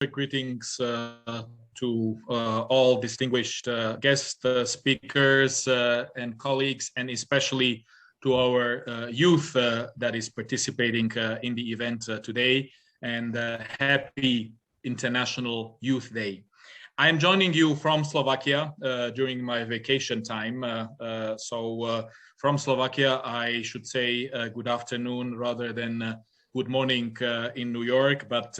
Greetings to all distinguished guest speakers and colleagues, and especially to our youth that is participating in the event today, and happy International Youth Day. I am joining you from Slovakia during my vacation time. From Slovakia, I should say good afternoon rather than good morning in New York, but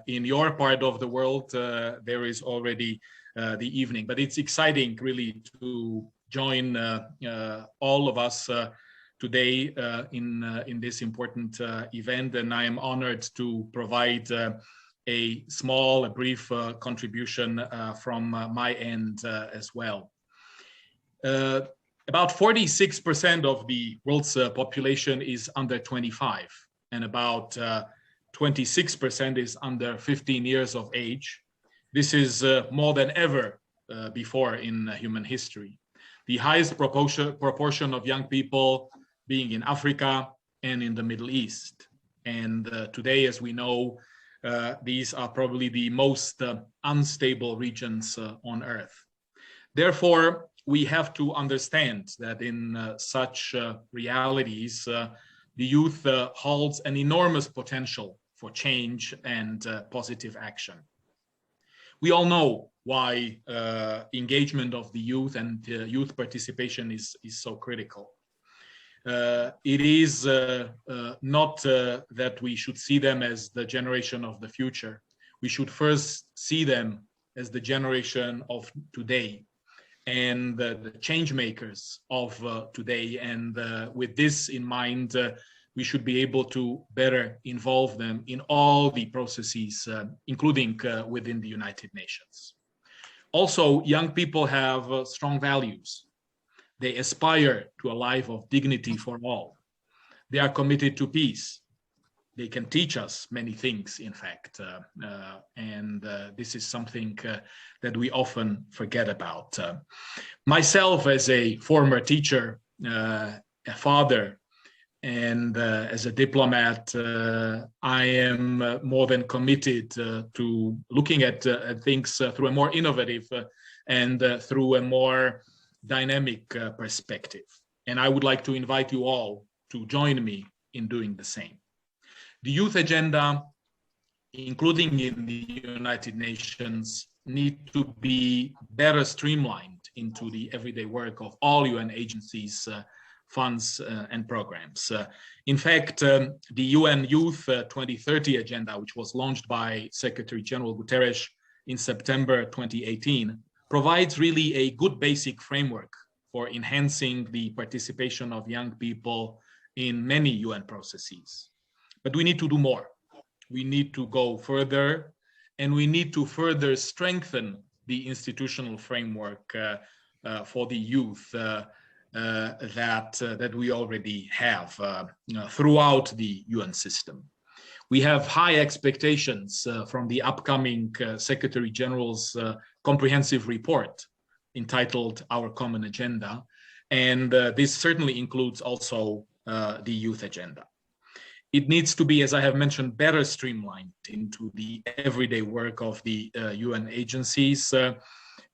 in your part of the world, there is already the evening. But it's exciting really to join all of us today in this important event, and I am honored to provide a brief contribution from my end as well. About 46% of the world's population is under 25. And about 26% is under 15 years of age. This is more than ever before in human history. The highest proportion of young people being in Africa and in the Middle East. And today, as we know, these are probably the most unstable regions on Earth. Therefore, we have to understand that in such realities, the youth holds an enormous potential for change and positive action. We all know why engagement of the youth and youth participation is so critical. It is not that we should see them as the generation of the future. We should first see them as the generation of today and the change makers of today. And with this in mind, we should be able to better involve them in all the processes, including within the United Nations. Also, young people have strong values. They aspire to a life of dignity for all. They are committed to peace. They can teach us many things, in fact, and this is something that we often forget about. Myself, as a former teacher, a father, and as a diplomat, I am more than committed to looking at things through a more innovative and through a more dynamic perspective. And I would like to invite you all to join me in doing the same. The youth agenda, including in the United Nations, need to be better streamlined into the everyday work of all UN agencies, funds, and programs. In fact, the UN Youth 2030 agenda, which was launched by Secretary General Guterres in September 2018, provides really a good basic framework for enhancing the participation of young people in many UN processes. But we need to do more. We need to go further, and we need to further strengthen the institutional framework for the youth that we already have throughout the UN system. We have high expectations from the upcoming Secretary General's comprehensive report entitled Our Common Agenda, and this certainly includes also the youth agenda. It needs to be, as I have mentioned, better streamlined into the everyday work of the UN agencies.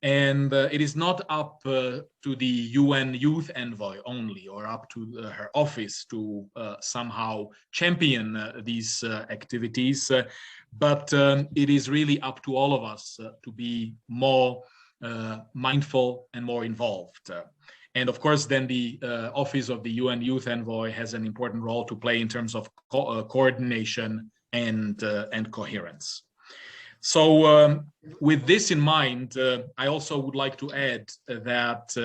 And it is not up to the UN Youth Envoy only, or up to her office to somehow champion these activities, but it is really up to all of us to be more mindful and more involved. And of course, then the office of the UN Youth Envoy has an important role to play in terms of coordination and coherence. So with this in mind, I also would like to add that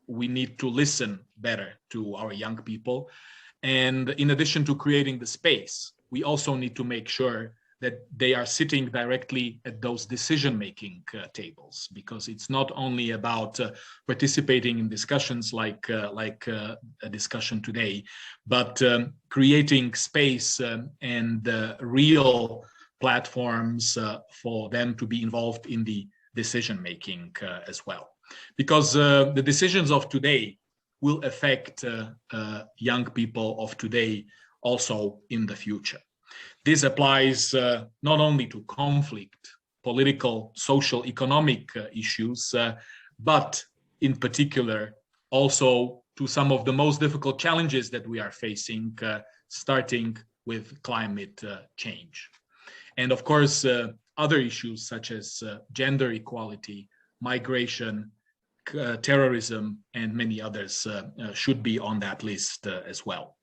we need to listen better to our young people. And in addition to creating the space, we also need to make sure that they are sitting directly at those decision-making tables, because it's not only about participating in discussions like a discussion today, but creating space and real platforms for them to be involved in the decision-making as well. Because the decisions of today will affect young people of today also in the future. This applies not only to conflict, political, social, economic issues, but in particular also to some of the most difficult challenges that we are facing, starting with climate change. And of course, other issues such as gender equality, migration, terrorism, and many others should be on that list as well.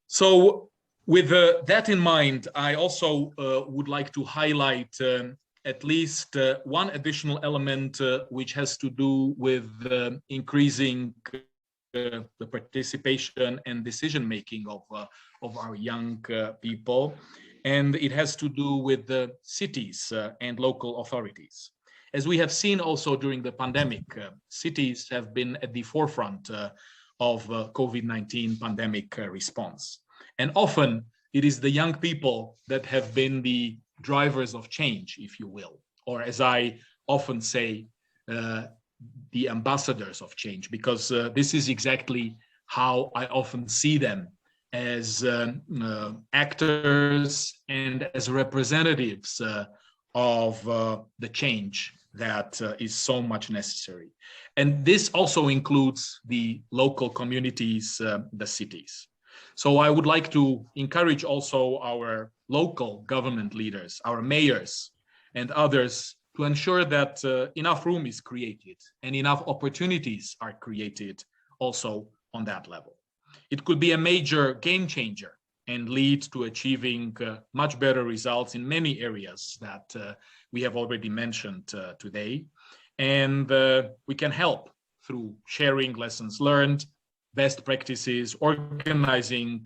So with that in mind, I also would like to highlight at least one additional element which has to do with increasing the participation and decision-making of our young people. And it has to do with the cities and local authorities. As we have seen also during the pandemic, cities have been at the forefront of COVID-19 pandemic response. And often it is the young people that have been the drivers of change, if you will, or as I often say, the ambassadors of change, because this is exactly how I often see them, as actors and as representatives of the change that is so much necessary. And this also includes the local communities, the cities. So I would like to encourage also our local government leaders, our mayors and others, to ensure that enough room is created and enough opportunities are created also on that level. It could be a major game changer and lead to achieving much better results in many areas that we have already mentioned today. And we can help through sharing lessons learned, best practices, organizing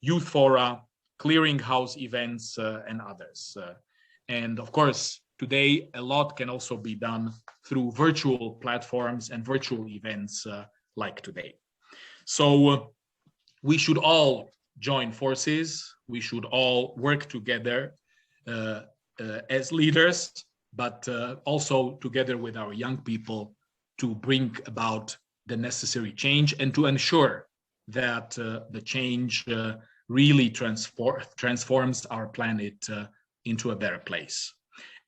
youth fora, clearinghouse events, and others. And of course, today, a lot can also be done through virtual platforms and virtual events like today. So we should all join forces. We should all work together as leaders, but also together with our young people to bring about the necessary change and to ensure that the change really transforms our planet into a better place.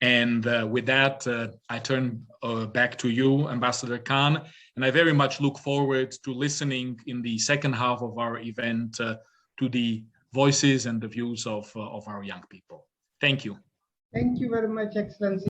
And with that, I turn back to you, Ambassador Khan, and I very much look forward to listening in the second half of our event to the voices and the views of our young people. Thank you. Thank you very much, Excellency.